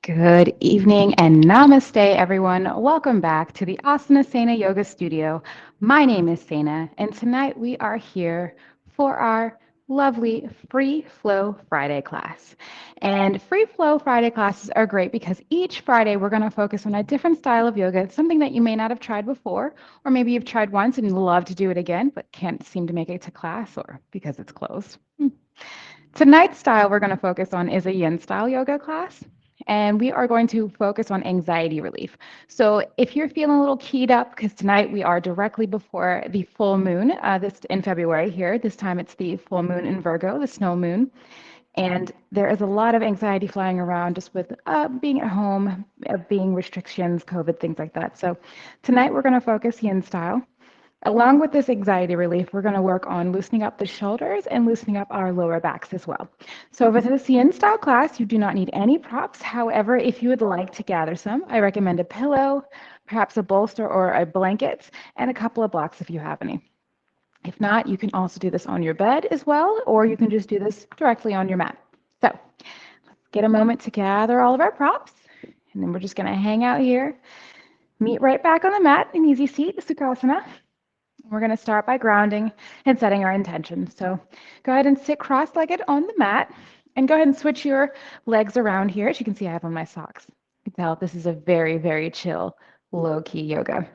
Good evening and namaste, everyone. Welcome back to the Asana Sana Yoga Studio. My name is Sana, and tonight we are here for our lovely Free Flow Friday class. And Free Flow Friday classes are great because each Friday we're going to focus on a different style of yoga, something that you may not have tried before, or maybe you've tried once and love to do it again, but can't seem to make it to class or because it's closed. Tonight's style we're going to focus on is a yin style yoga class. And we are going to focus on anxiety relief. So if you're feeling a little keyed up, because tonight we are directly before the full moon, this in February here. This time it's the full moon in Virgo, the snow moon. And there is a lot of anxiety flying around just with being at home, being restrictions, COVID, things like that. So tonight we're going to focus yin style. Along with this anxiety relief, we're going to work on loosening up the shoulders and loosening up our lower backs as well. So for this yin style class, you do not need any props. However, if you would like to gather some, I recommend a pillow, perhaps a bolster or a blanket, and a couple of blocks if you have any. If not, you can also do this on your bed as well, or you can just do this directly on your mat. So let's get a moment to gather all of our props, and then we're just going to hang out here, meet right back on the mat in easy seat, Sukhasana. We're going to start by grounding and setting our intention. So go ahead and sit cross-legged on the mat and go ahead and switch your legs around here. As you can see, I have on my socks. You can tell this is a very, very chill, low-key yoga.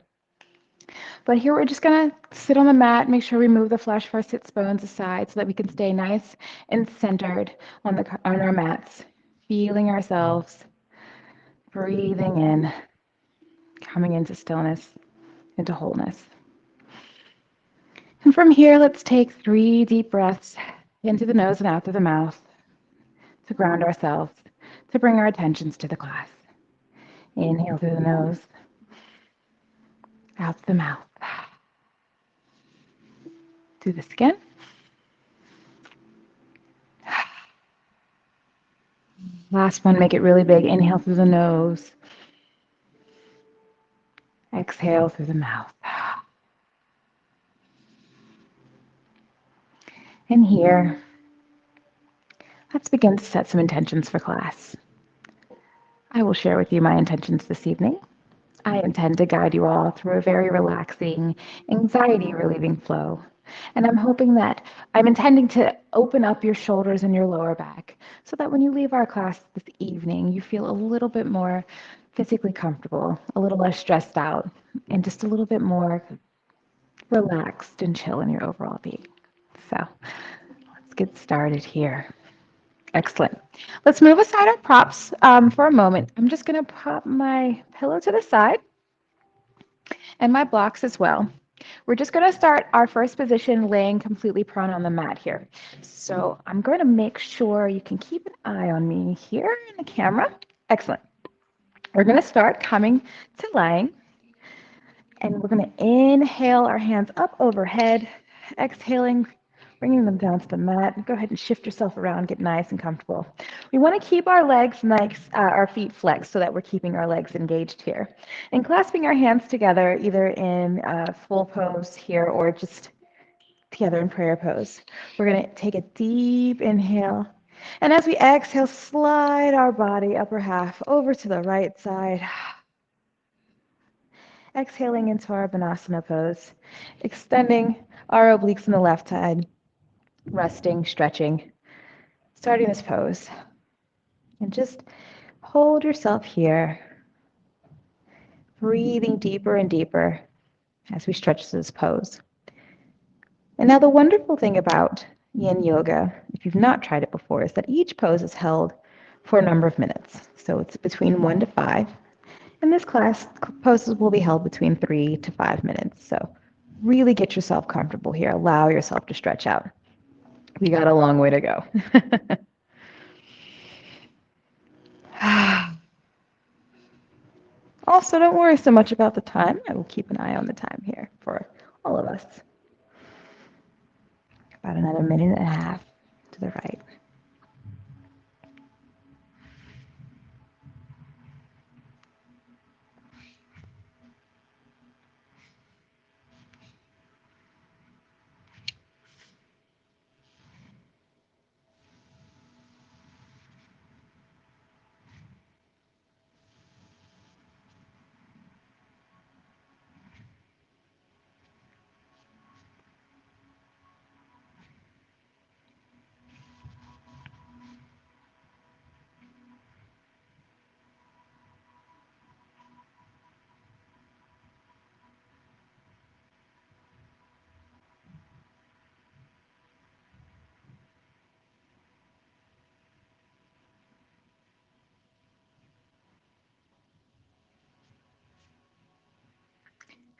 But here we're just going to sit on the mat, make sure we move the flesh of our sits bones aside so that we can stay nice and centered on our mats, feeling ourselves, breathing in, coming into stillness, into wholeness. And from here, let's take 3 deep breaths into the nose and out through the mouth to ground ourselves, to bring our attentions to the class. Inhale through the nose, out through the mouth. Do this again. Last one, make it really big. Inhale through the nose. Exhale through the mouth. And here, let's begin to set some intentions for class. I will share with you my intentions this evening. I intend to guide you all through a very relaxing, anxiety-relieving flow. And I'm intending to open up your shoulders and your lower back so that when you leave our class this evening, you feel a little bit more physically comfortable, a little less stressed out, and just a little bit more relaxed and chill in your overall being. So let's get started here. Excellent. Let's move aside our props for a moment. I'm just going to pop my pillow to the side and my blocks as well. We're just going to start our first position laying completely prone on the mat here. So I'm going to make sure you can keep an eye on me here in the camera. Excellent. We're going to start coming to lying. And we're going to inhale our hands up overhead, exhaling, bringing them down to the mat. Go ahead and shift yourself around, get nice and comfortable. We want to keep our legs nice, our feet flexed so that we're keeping our legs engaged here. And clasping our hands together, either in full pose here or just together in prayer pose. We're going to take a deep inhale. And as we exhale, slide our body upper half over to the right side. Exhaling into our Vinyasa pose, extending our obliques on the left side, resting, stretching, starting this pose. And just hold yourself here, breathing deeper and deeper as we stretch this pose. And now the wonderful thing about yin yoga, if you've not tried it before, is that each pose is held for a number of minutes. So it's between 1 to 5. In this class, poses will be held between 3 to 5 minutes. So really get yourself comfortable here. Allow yourself to stretch out. We got a long way to go. Also, don't worry so much about the time. I will keep an eye on the time here for all of us. About another minute and a half to the right.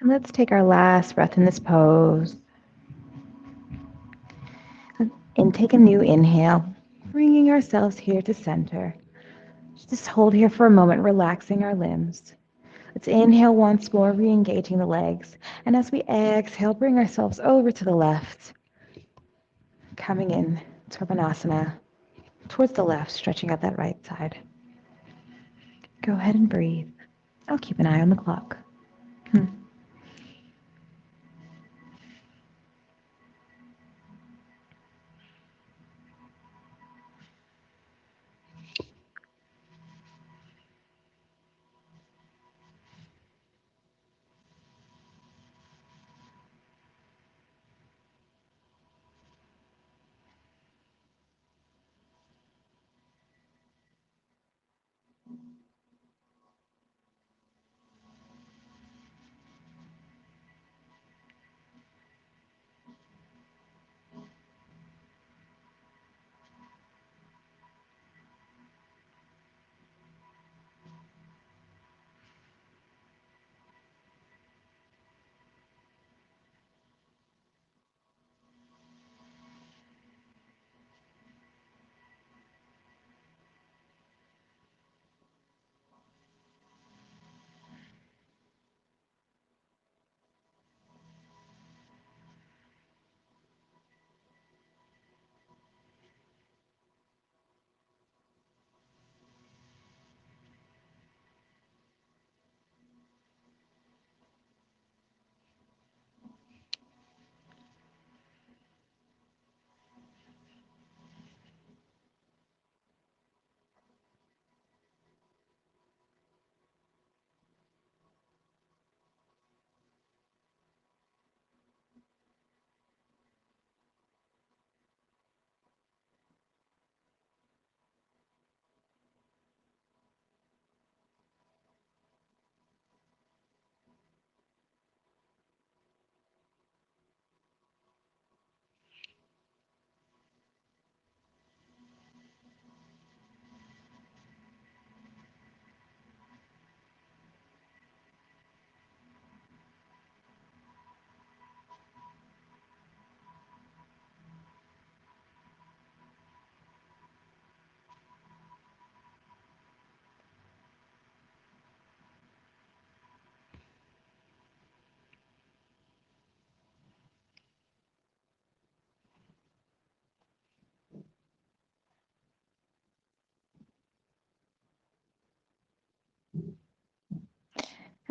And let's take our last breath in this pose. And take a new inhale, bringing ourselves here to center. Just hold here for a moment, relaxing our limbs. Let's inhale once more, re-engaging the legs. And as we exhale, bring ourselves over to the left. Coming in to Kanasana, towards the left, stretching out that right side. Go ahead and breathe. I'll keep an eye on the clock.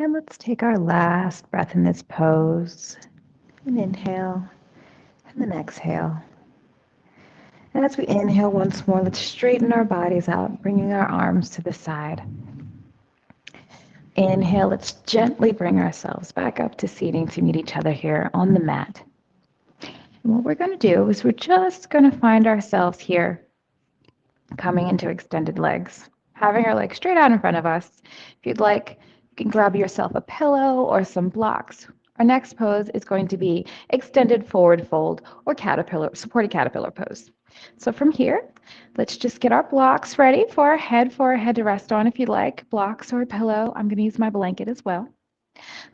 And let's take our last breath in this pose. An inhale and then exhale. And as we inhale once more, let's straighten our bodies out, bringing our arms to the side. Inhale, let's gently bring ourselves back up to seating to meet each other here on the mat. And what we're going to do is we're just going to find ourselves here coming into extended legs, having our legs straight out in front of us. If you'd like, you can grab yourself a pillow or some blocks. Our next pose is going to be extended forward fold or caterpillar, supported caterpillar pose. So from here, let's just get our blocks ready for our head to rest on if you'd like, blocks or a pillow. I'm going to use my blanket as well.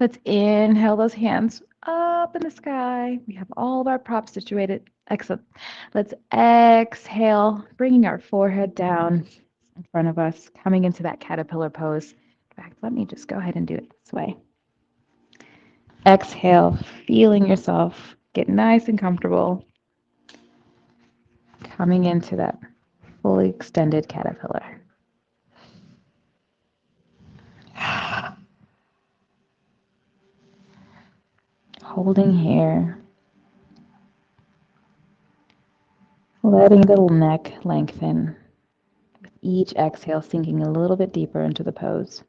Let's inhale those hands up in the sky. We have all of our props situated. Excellent. Let's exhale, bringing our forehead down in front of us, coming into that caterpillar pose. In fact, let me just go ahead and do it this way. Exhale, feeling yourself get nice and comfortable, coming into that fully extended caterpillar. Holding here, letting the neck lengthen. With each exhale, sinking a little bit deeper into the pose.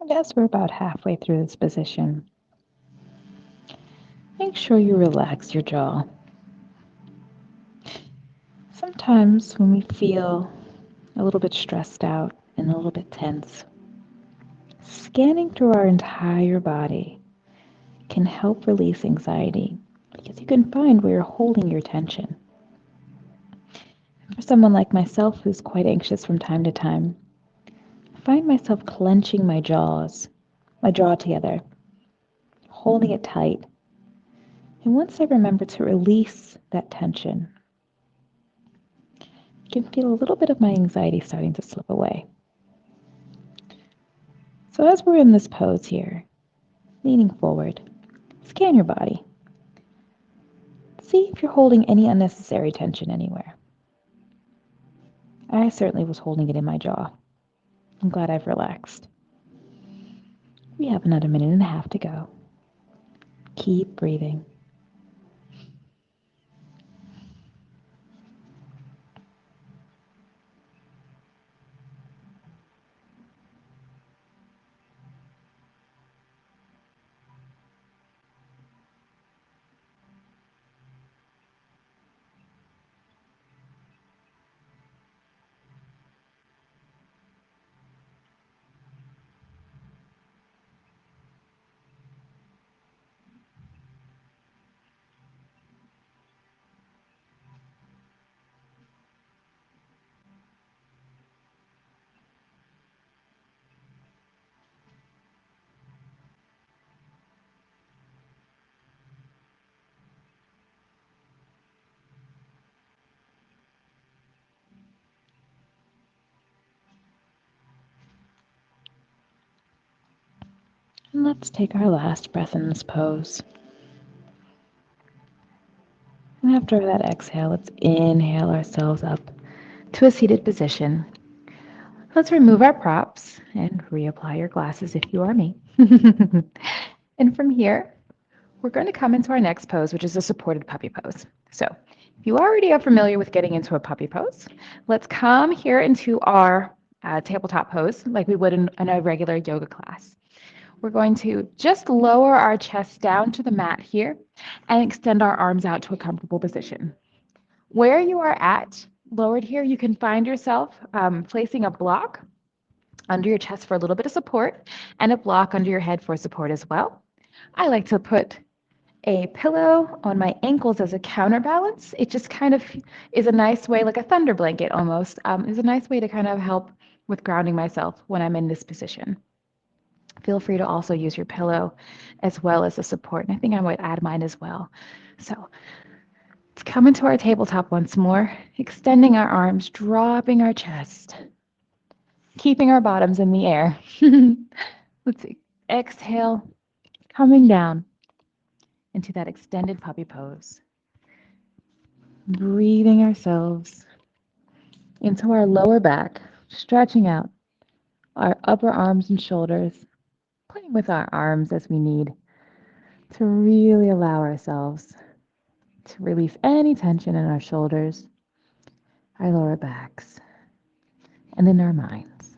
And as we're about halfway through this position, make sure you relax your jaw. Sometimes when we feel a little bit stressed out and a little bit tense, scanning through our entire body can help release anxiety because you can find where you're holding your tension. For someone like myself who's quite anxious from time to time, I find myself clenching my jaw together, holding it tight. And once I remember to release that tension, I can feel a little bit of my anxiety starting to slip away. So as we're in this pose here, leaning forward, scan your body. See if you're holding any unnecessary tension anywhere. I certainly was holding it in my jaw. I'm glad I've relaxed. We have another minute and a half to go. Keep breathing. And let's take our last breath in this pose. And after that exhale, let's inhale ourselves up to a seated position. Let's remove our props and reapply your glasses if you are me. And from here, we're going to come into our next pose, which is a supported puppy pose. So if you already are familiar with getting into a puppy pose, let's come here into our tabletop pose like we would in a regular yoga class. We're going to just lower our chest down to the mat here and extend our arms out to a comfortable position. Where you are at, lowered here, you can find yourself placing a block under your chest for a little bit of support and a block under your head for support as well. I like to put a pillow on my ankles as a counterbalance. It just kind of is a nice way, like a thunder blanket almost, is a nice way to kind of help with grounding myself when I'm in this position. Feel free to also use your pillow as well as a support. And I think I might add mine as well. So let's come into our tabletop once more, extending our arms, dropping our chest, keeping our bottoms in the air. Let's see. Exhale, coming down into that extended puppy pose. Breathing ourselves into our lower back, stretching out our upper arms and shoulders, playing with our arms as we need to really allow ourselves to release any tension in our shoulders, our lower backs, and in our minds.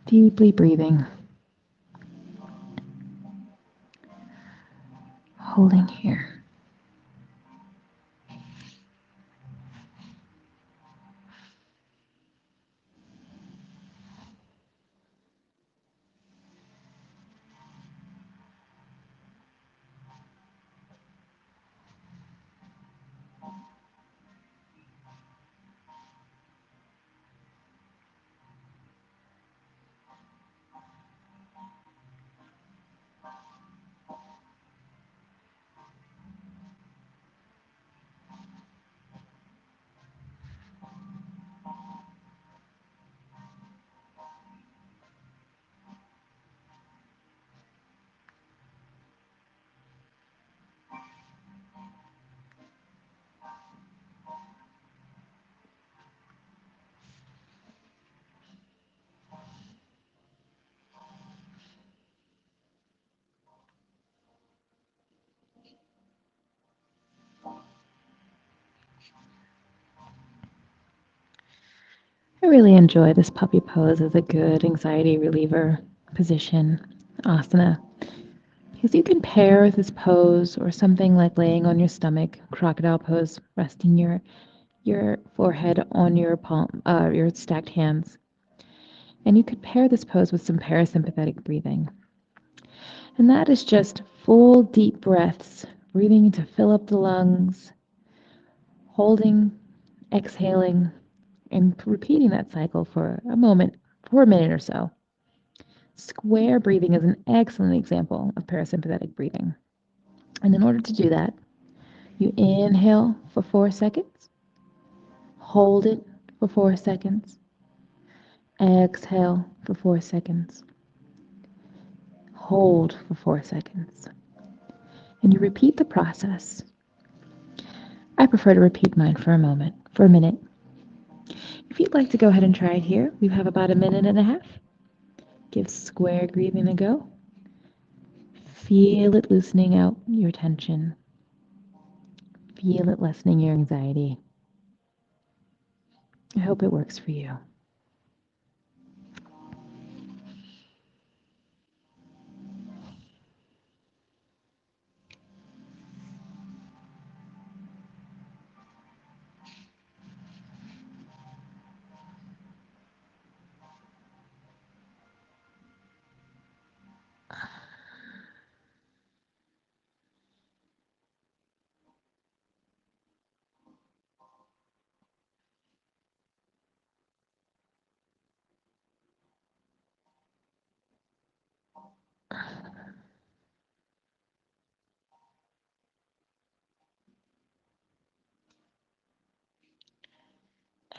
Deeply breathing, holding here. I really enjoy this puppy pose as a good anxiety reliever position, asana, because you can pair this pose or something like laying on your stomach, crocodile pose, resting your forehead on your palm, your stacked hands. And you could pair this pose with some parasympathetic breathing. And that is just full deep breaths, breathing to fill up the lungs, holding, exhaling, and repeating that cycle for a moment, for a minute or so. Square breathing is an excellent example of parasympathetic breathing. And in order to do that, you inhale for 4 seconds, hold it for 4 seconds, exhale for 4 seconds, hold for 4 seconds. And you repeat the process. I prefer to repeat mine for a minute. If you'd like to go ahead and try it here, we have about a minute and a half. Give square breathing a go. Feel it loosening out your tension. Feel it lessening your anxiety. I hope it works for you.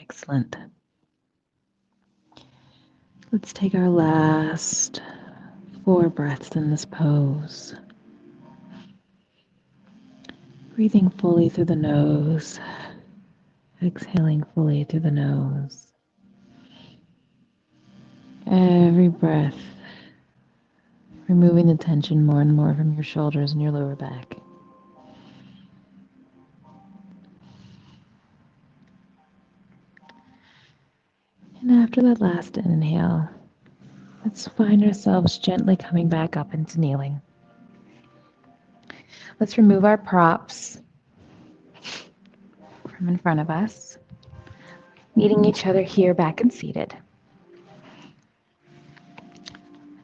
Excellent. Let's take our last 4 breaths in this pose. Breathing fully through the nose, exhaling fully through the nose. Every breath, removing the tension more and more from your shoulders and your lower back. And after that last inhale, let's find ourselves gently coming back up into kneeling. Let's remove our props from in front of us, meeting each other here back and seated.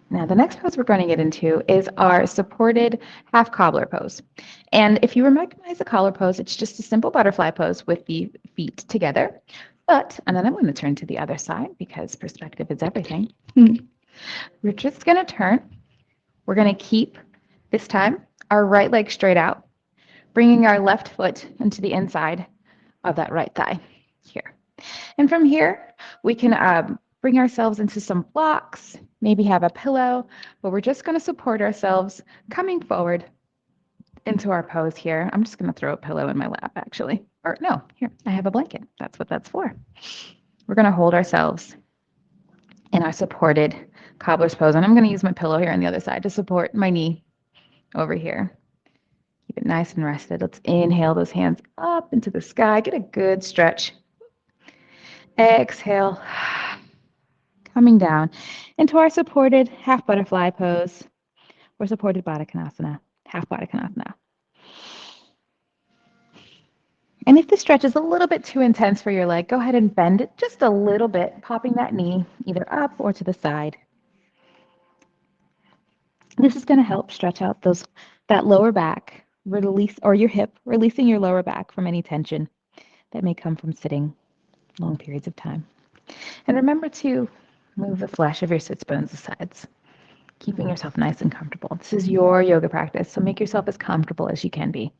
Now, the next pose we're going to get into is our supported half cobbler pose. And if you recognize the cobbler pose, it's just a simple butterfly pose with the feet together. And then I'm going to turn to the other side because perspective is everything. We're just going to turn. We're going to keep, this time, our right leg straight out, bringing our left foot into the inside of that right thigh here. And from here, we can bring ourselves into some blocks, maybe have a pillow, but we're just going to support ourselves coming forward into our pose here. I'm just going to throw a pillow in my lap, actually. Or no, here, I have a blanket. That's what that's for. We're going to hold ourselves in our supported cobbler's pose. And I'm going to use my pillow here on the other side to support my knee over here. Keep it nice and rested. Let's inhale those hands up into the sky. Get a good stretch. Exhale, coming down into our supported half butterfly pose or supported Baddha Kanasana, half Baddha Kanasana. And if the stretch is a little bit too intense for your leg, go ahead and bend it just a little bit, popping that knee either up or to the side. This is going to help stretch out that lower back, release, or your hip, releasing your lower back from any tension that may come from sitting long periods of time. And remember to move the flesh of your sits bones aside, keeping yourself nice and comfortable. This is your yoga practice, so make yourself as comfortable as you can be.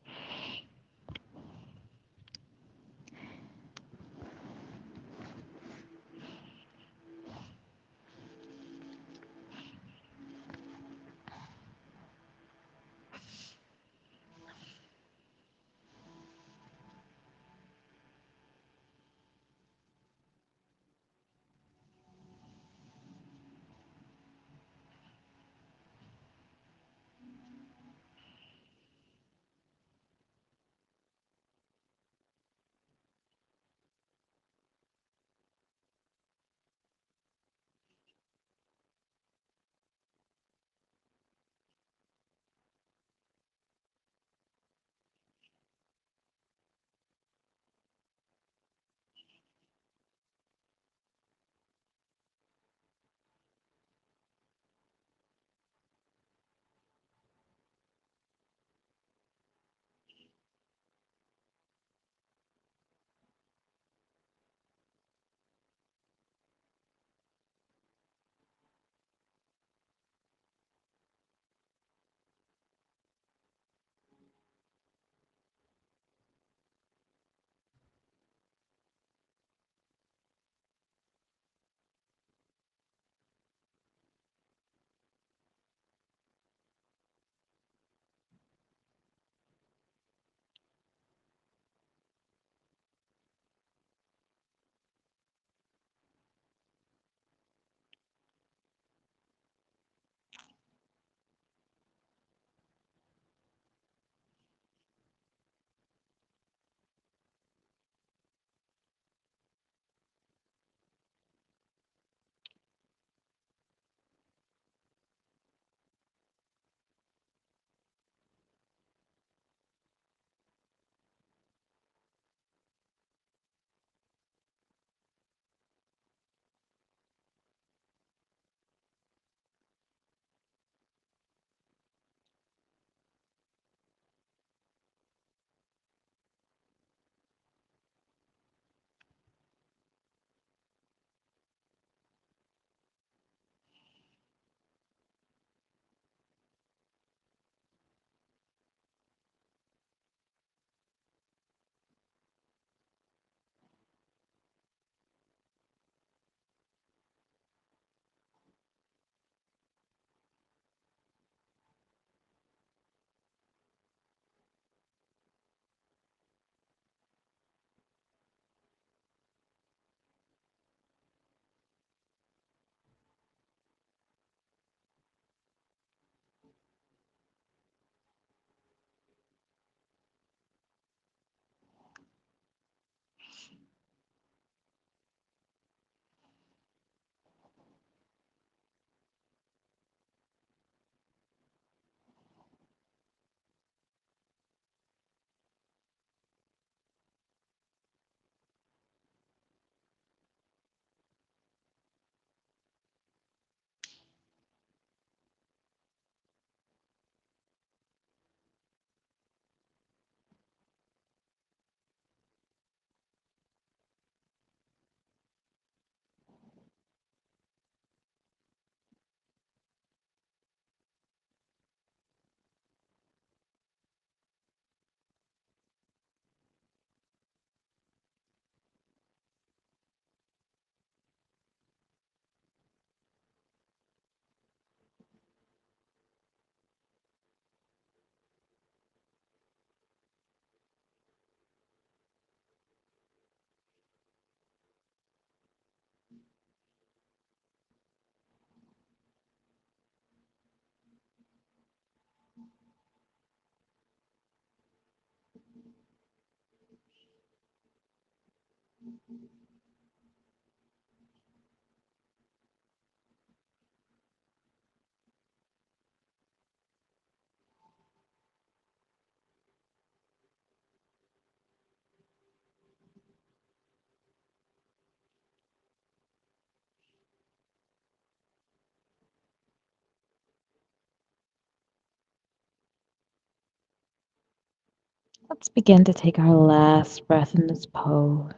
Let's begin to take our last breath in this pose.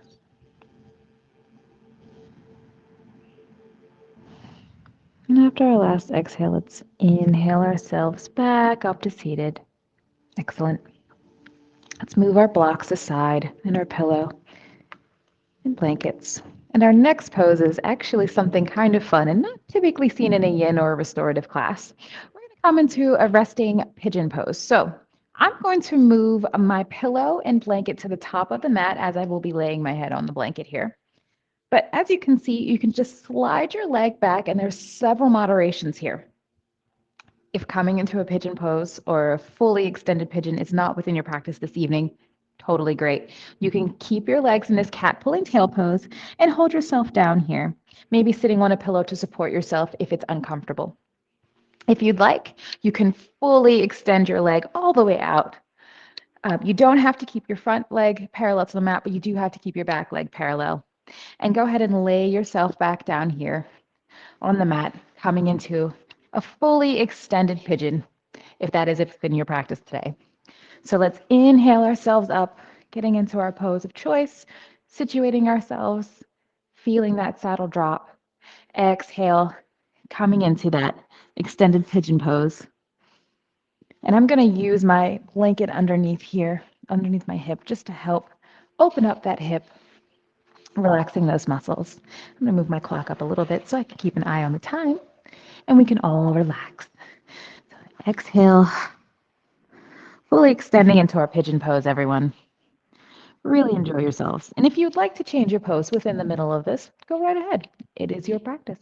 And after our last exhale, let's inhale ourselves back up to seated. Excellent. Let's move our blocks aside and our pillow and blankets. And our next pose is actually something kind of fun and not typically seen in a yin or a restorative class. We're going to come into a resting pigeon pose. So I'm going to move my pillow and blanket to the top of the mat as I will be laying my head on the blanket here. But as you can see, you can just slide your leg back, and there's several moderations here. If coming into a pigeon pose or a fully extended pigeon is not within your practice this evening, totally great. You can keep your legs in this cat pulling tail pose and hold yourself down here, maybe sitting on a pillow to support yourself if it's uncomfortable. If you'd like, you can fully extend your leg all the way out. You don't have to keep your front leg parallel to the mat, but you do have to keep your back leg parallel. And go ahead and lay yourself back down here on the mat, coming into a fully extended pigeon, if that is within your practice today. So let's inhale ourselves up, getting into our pose of choice, situating ourselves, feeling that saddle drop. Exhale, coming into that extended pigeon pose. And I'm going to use my blanket underneath here, underneath my hip, just to help open up that hip, relaxing those muscles. I'm going to move my clock up a little bit so I can keep an eye on the time, and we can all relax. So exhale, fully extending into our pigeon pose, everyone. Really enjoy yourselves. And if you'd like to change your pose within the middle of this, go right ahead. It is your practice.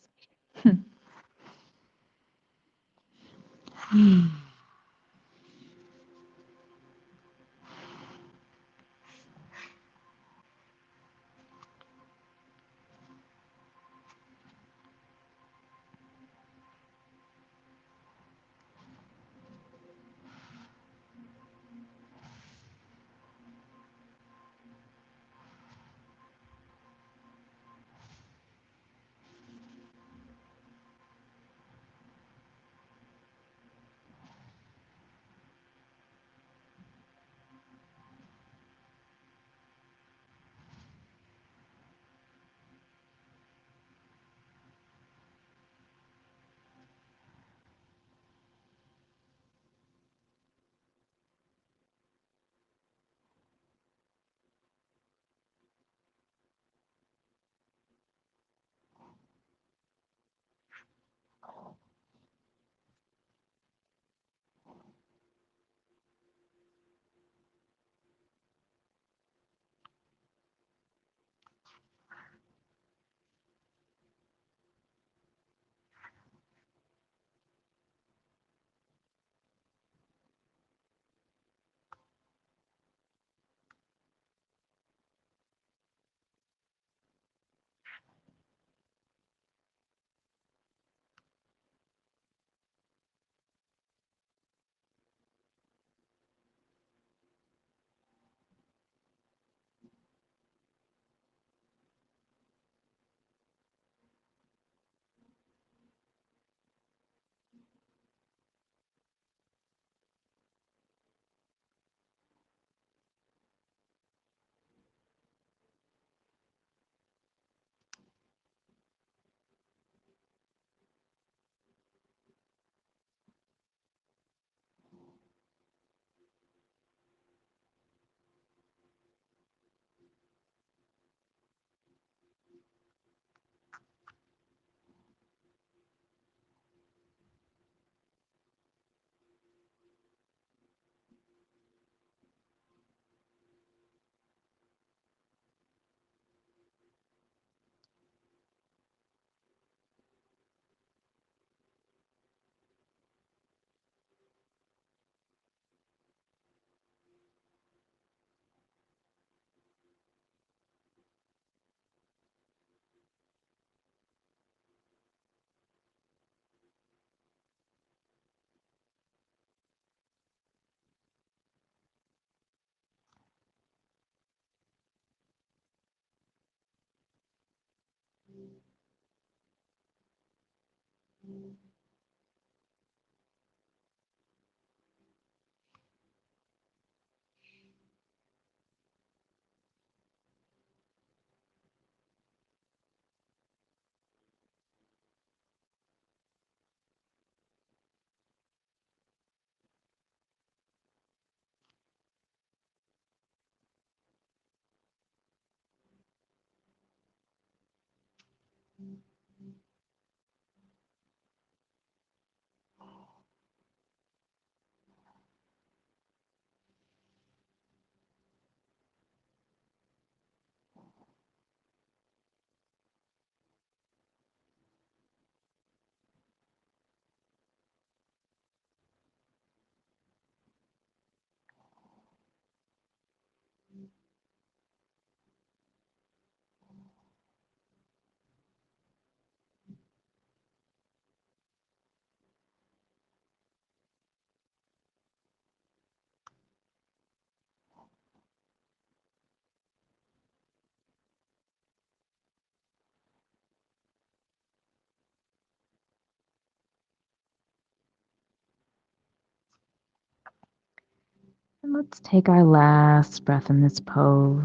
And let's take our last breath in this pose,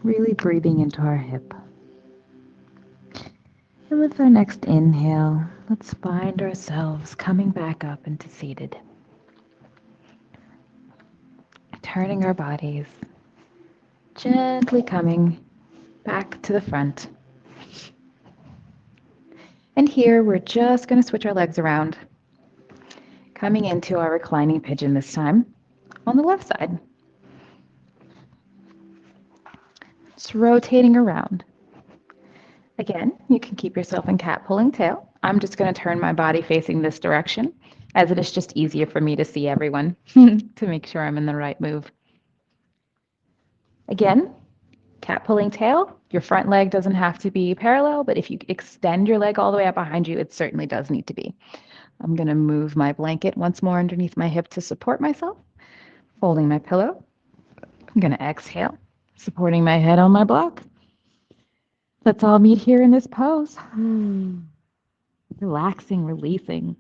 really breathing into our hip. And with our next inhale, let's find ourselves coming back up into seated. Turning our bodies, gently coming back to the front. And here we're just going to switch our legs around, coming into our reclining pigeon this time on the left side. Just rotating around. Again, you can keep yourself in cat pulling tail. I'm just going to turn my body facing this direction, as it is just easier for me to see everyone to make sure I'm in the right move. Again, cat pulling tail. Your front leg doesn't have to be parallel, but if you extend your leg all the way up behind you, it certainly does need to be. I'm going to move my blanket once more underneath my hip to support myself, folding my pillow. I'm going to exhale, supporting my head on my block. Let's all meet here in this pose. Relaxing, releasing.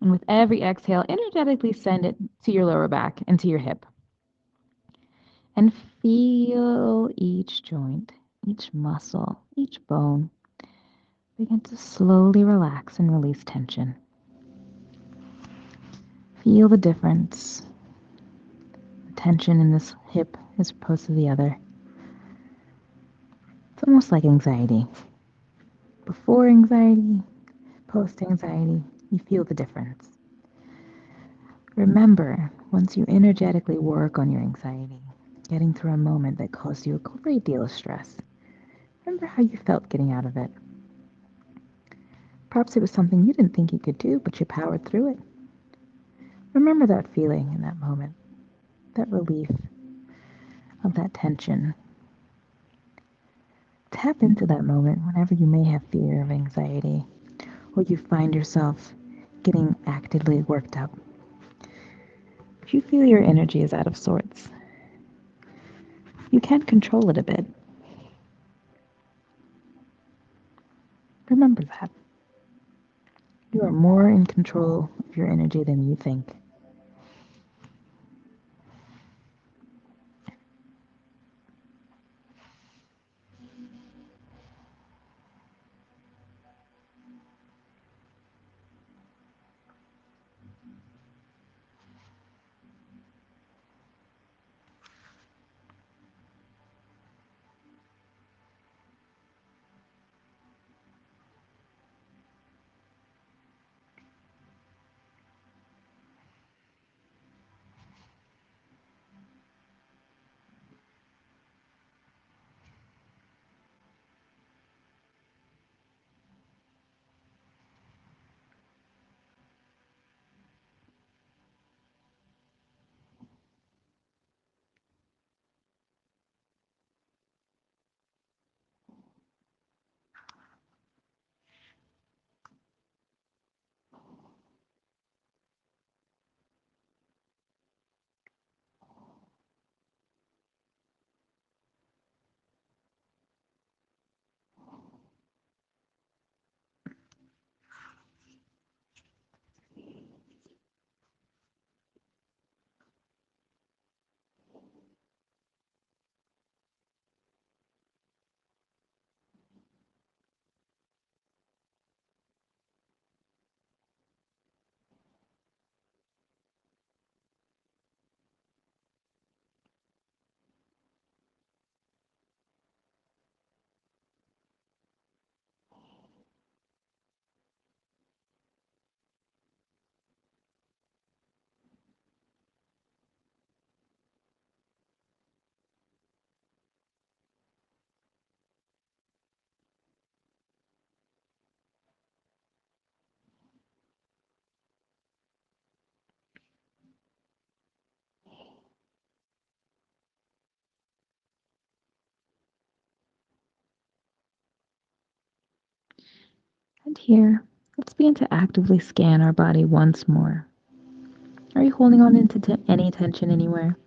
And with every exhale, energetically send it to your lower back and to your hip. And feel each joint, each muscle, each bone begin to slowly relax and release tension. Feel the difference. The tension in this hip as opposed to the other. It's almost like anxiety. Before anxiety, post anxiety, you feel the difference. Remember, once you energetically work on your anxiety, getting through a moment that caused you a great deal of stress, remember how you felt getting out of it. Perhaps it was something you didn't think you could do, but you powered through it. Remember that feeling in that moment, that relief of that tension. Tap into that moment whenever you may have fear of anxiety, or you find yourself getting actively worked up. If you feel your energy is out of sorts, you can control it a bit. Remember that. You are more in control of your energy than you think. And here, let's begin to actively scan our body once more. Are you holding on into any tension anywhere?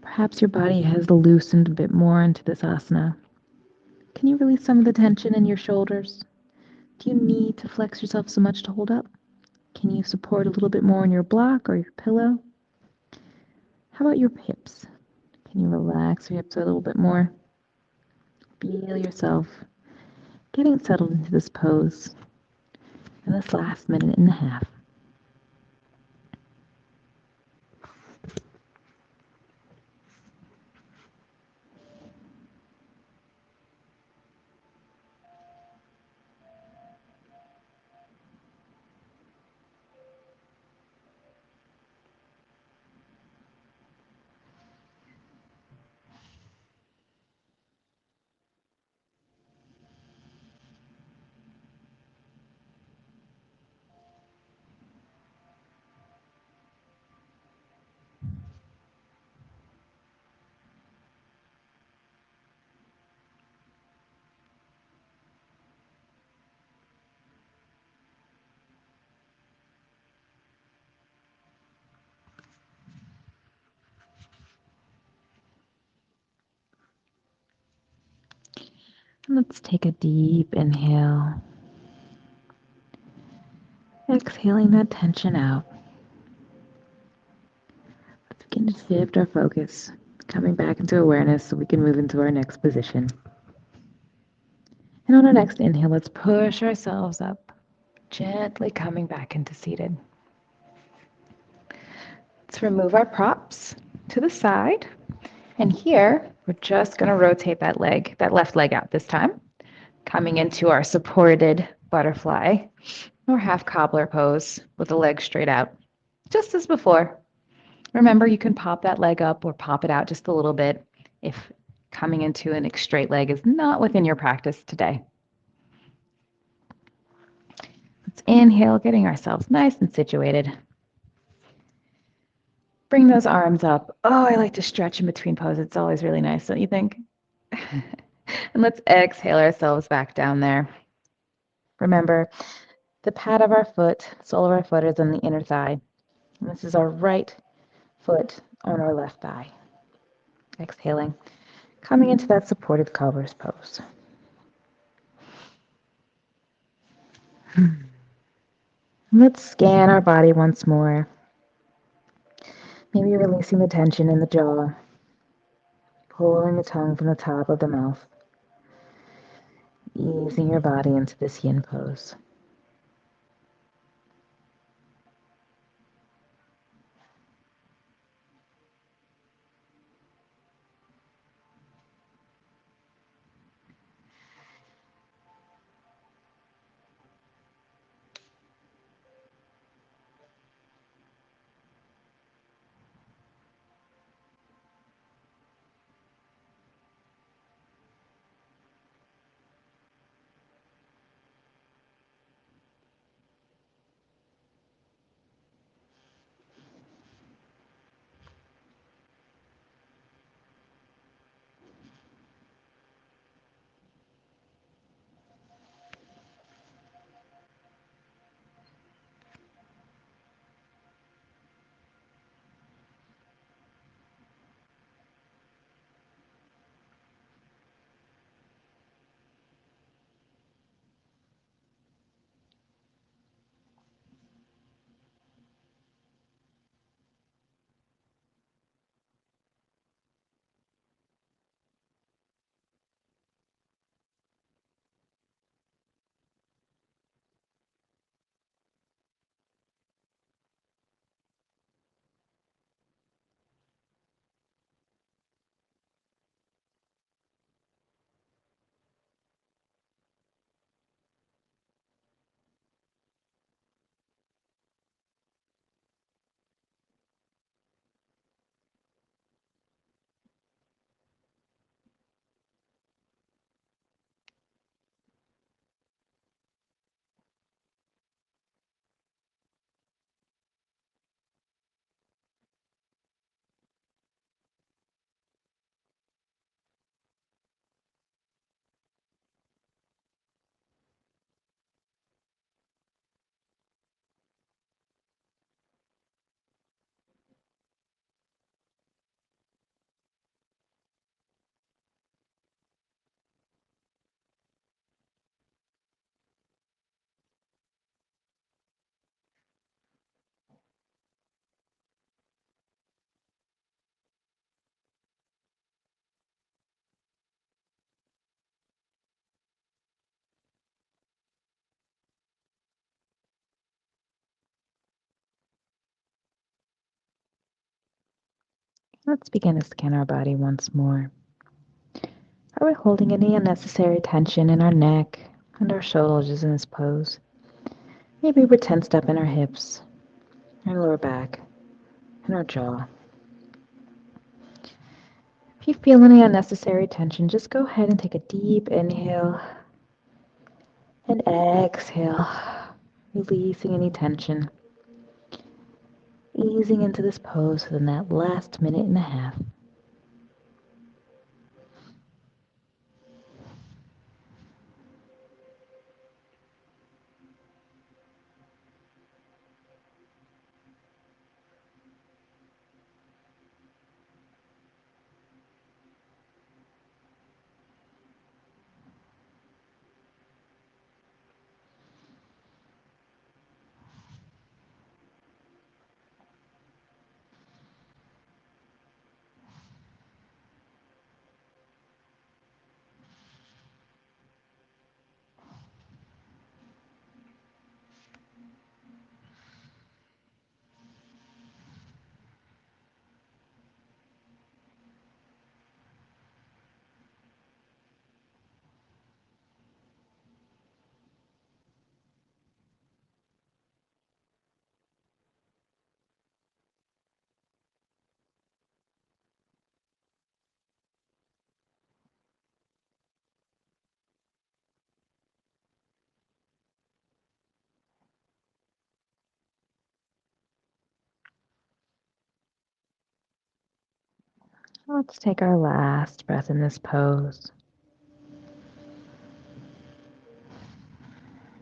Perhaps your body has loosened a bit more into this asana. Can you release some of the tension in your shoulders? Do you need to flex yourself so much to hold up? Can you support a little bit more on your block or your pillow? How about your hips? Can you relax your hips a little bit more? Feel yourself getting settled into this pose in this last minute and a half. And let's take a deep inhale. Exhaling that tension out. Let's begin to shift our focus, coming back into awareness so we can move into our next position. And on our next inhale, let's push ourselves up, gently coming back into seated. Let's remove our props to the side. And here, we're just going to rotate that left leg out this time, coming into our supported butterfly or half cobbler pose with the leg straight out, just as before. Remember, you can pop that leg up or pop it out just a little bit if coming into an straight leg is not within your practice today. Let's inhale, getting ourselves nice and situated. Bring those arms up. Oh, I like to stretch in between poses. It's always really nice, don't you think? And let's exhale ourselves back down there. Remember, the pad of our foot, sole of our foot is on the inner thigh. And this is our right foot on our left thigh. Exhaling, coming into that supported cobbler's pose. Let's scan our body once more. Maybe releasing the tension in the jaw, pulling the tongue from the top of the mouth, easing your body into this yin pose. Let's begin to scan our body once more. Are we holding any unnecessary tension in our neck and our shoulders in this pose? Maybe we're tensed up in our hips, our lower back, and our jaw. If you feel any unnecessary tension, just go ahead and take a deep inhale and exhale, releasing any tension, easing into this pose within that last minute and a half. Let's take our last breath in this pose.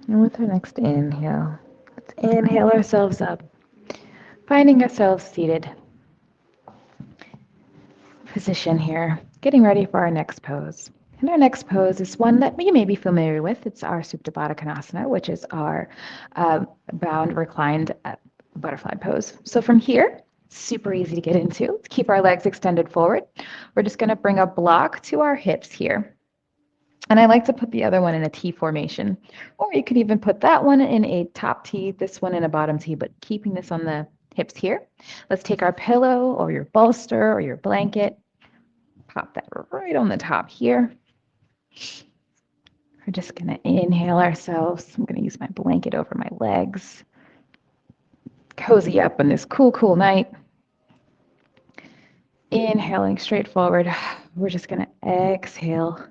And with our next inhale, let's inhale ourselves up, finding ourselves seated. Position here, getting ready for our next pose. And our next pose is one that you may be familiar with. It's our Supta Baddha Kanasana, which is our bound reclined butterfly pose. So from here, super easy to get into. Keep our legs extended forward. We're just going to bring a block to our hips here. And I like to put the other one in a T formation, or you could even put that one in a top T, this one in a bottom T, but keeping this on the hips here. Let's take our pillow or your bolster or your blanket, pop that right on the top here. We're just going to inhale ourselves. I'm going to use my blanket over my legs. Cozy up on this cool, cool night. Inhaling straight forward. We're just going to exhale,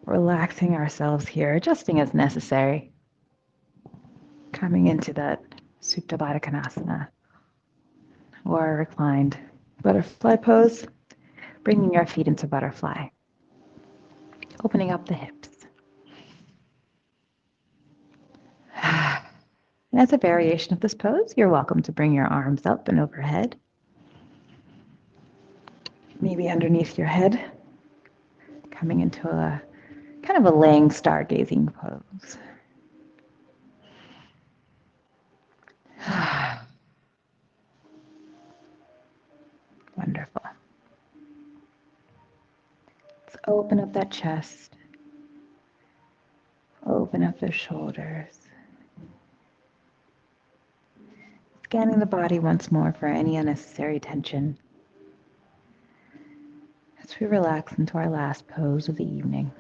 relaxing ourselves here, adjusting as necessary. Coming into that Supta Baddha Kanasana or reclined butterfly pose, bringing our feet into butterfly, opening up the hips. And as a variation of this pose, you're welcome to bring your arms up and overhead, maybe underneath your head, coming into a kind of a laying stargazing pose. Wonderful. Let's open up that chest, open up the shoulders, scanning the body once more for any unnecessary tension as we relax into our last pose of the evening.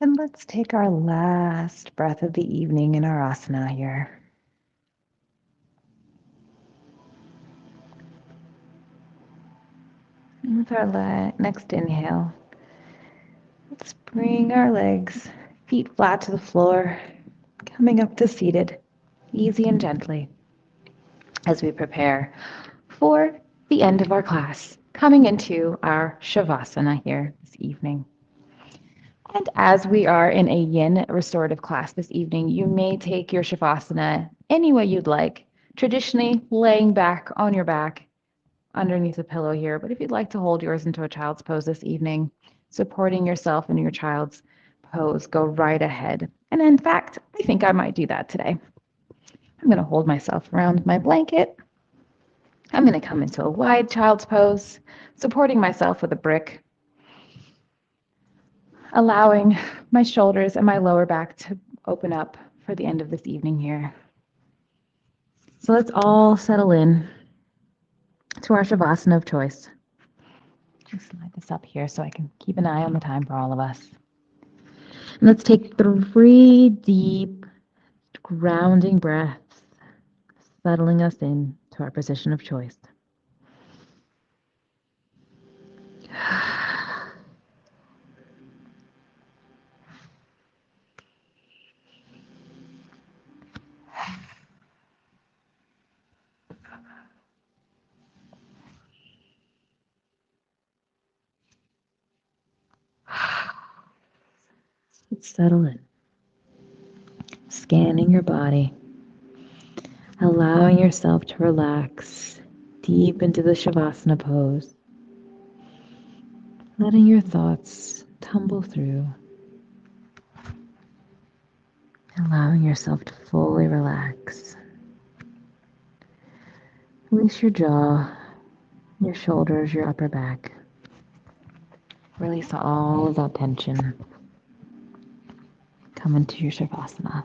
And let's take our last breath of the evening in our asana here. And with our next inhale, let's bring our legs, feet flat to the floor, coming up to seated, easy and gently, as we prepare for the end of our class, coming into our Savasana here this evening. And as we are in a yin restorative class this evening, you may take your Shavasana any way you'd like. Traditionally, laying back on your back underneath a pillow here, but if you'd like to hold yours into a child's pose this evening, supporting yourself in your child's pose, go right ahead. And in fact, I think I might do that today. I'm going to hold myself around my blanket. I'm going to come into a wide child's pose, supporting myself with a brick, allowing my shoulders and my lower back to open up for the end of this evening here. So let's all settle in to our Shavasana of choice. Just slide this up here so I can keep an eye on the time for all of us. And let's take 3 deep, grounding breaths, settling us in to our position of choice. Let's settle in. Scanning your body, allowing yourself to relax deep into the Shavasana pose, letting your thoughts tumble through, allowing yourself to fully relax. Release your jaw, your shoulders, your upper back. Release all of that tension. Come into your Shavasana.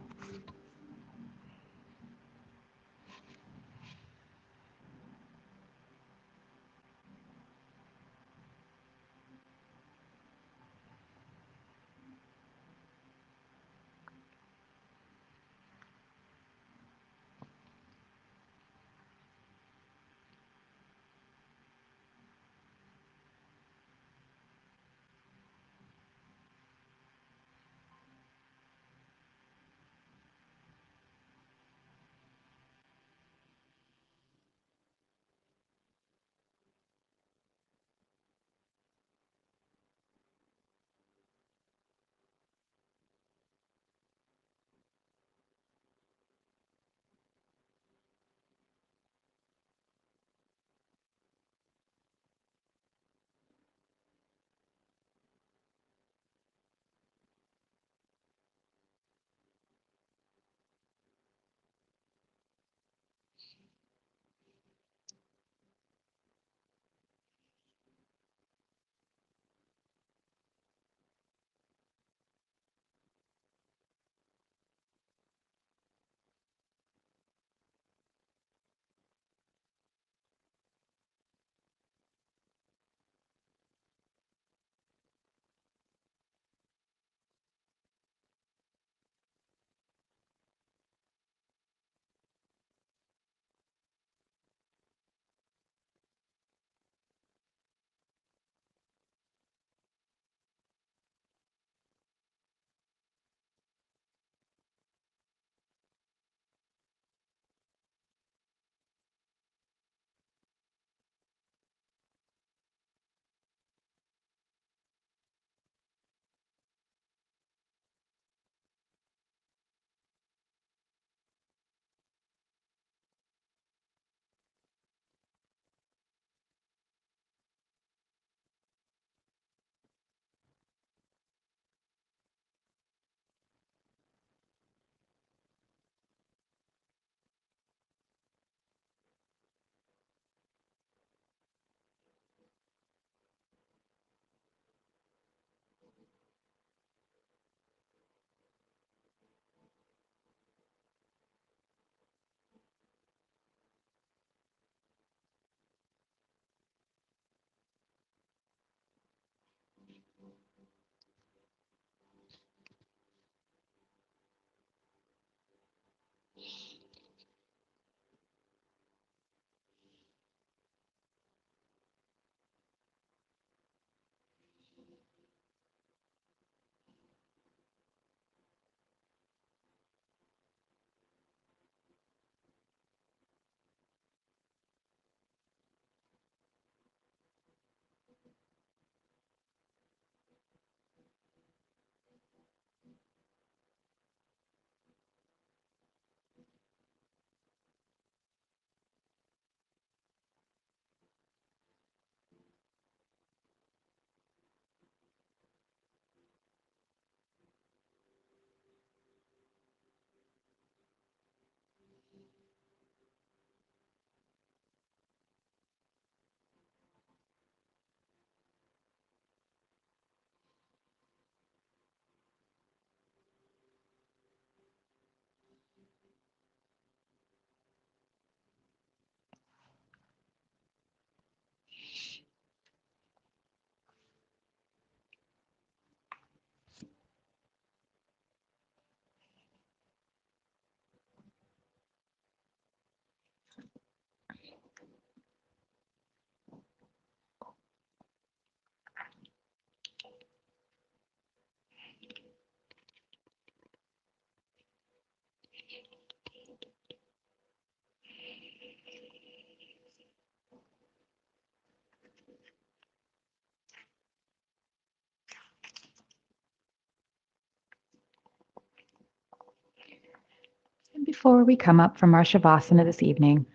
Before we come up from our Savasana this evening,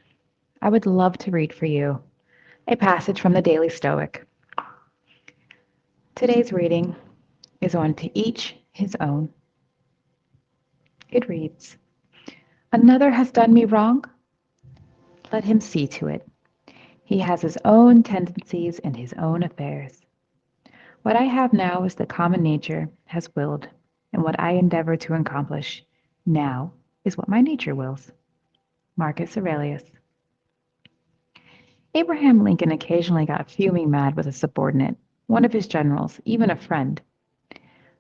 I would love to read for you a passage from the Daily Stoic. Today's reading is on To Each His Own. It reads, "Another has done me wrong? Let him see to it. He has his own tendencies and his own affairs. What I have now is the common nature has willed, and what I endeavor to accomplish now is what my nature wills." Marcus Aurelius. Abraham Lincoln occasionally got fuming mad with a subordinate, one of his generals, even a friend.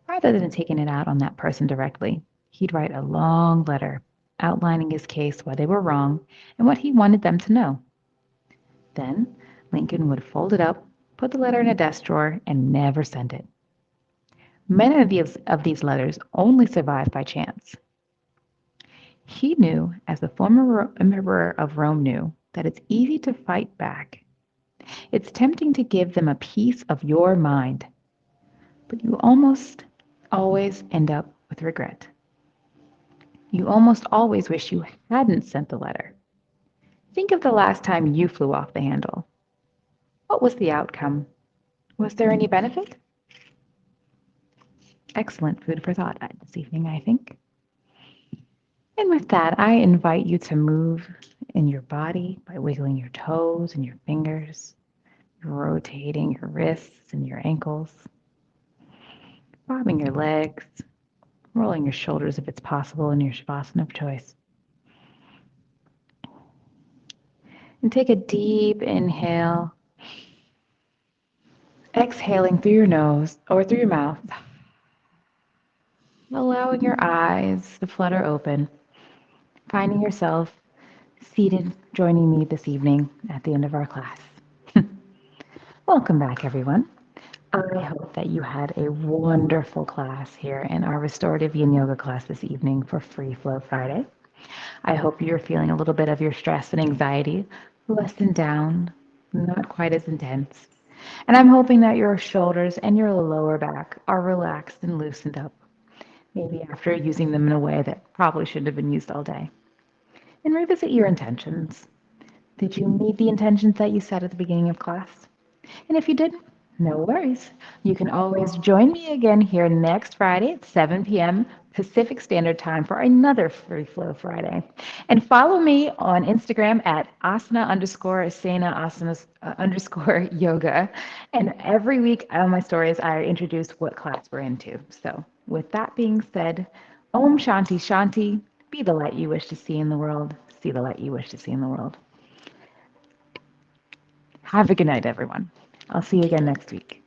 Rather than taking it out on that person directly, he'd write a long letter outlining his case, why they were wrong, and what he wanted them to know. Then Lincoln would fold it up, put the letter in a desk drawer, and never send it. Many of these letters only survived by chance. He knew, as the former emperor of Rome knew, that it's easy to fight back. It's tempting to give them a piece of your mind, but you almost always end up with regret. You almost always wish you hadn't sent the letter. Think of the last time you flew off the handle. What was the outcome? Was there any benefit? Excellent food for thought this evening, I think. And with that, I invite you to move in your body by wiggling your toes and your fingers, rotating your wrists and your ankles, bobbing your legs, rolling your shoulders if it's possible in your Savasana of choice. And take a deep inhale, exhaling through your nose or through your mouth, allowing your eyes to flutter open, finding yourself seated joining me this evening at the end of our class. Welcome back, everyone. I hope that you had a wonderful class here in our restorative yin yoga class this evening for Free Flow Friday. I hope you're feeling a little bit of your stress and anxiety lessened down, not quite as intense. And I'm hoping that your shoulders and your lower back are relaxed and loosened up, maybe after using them in a way that probably shouldn't have been used all day. And revisit your intentions. Did you meet the intentions that you set at the beginning of class? And if you didn't, no worries. You can always join me again here next Friday at 7 p.m. Pacific Standard Time for another Free Flow Friday. And follow me on Instagram at asana underscore yoga. And every week on my stories, I introduce what class we're into. So with that being said, Om Shanti Shanti, be the light you wish to see in the world. See the light you wish to see in the world. Have a good night, everyone. I'll see you again next week.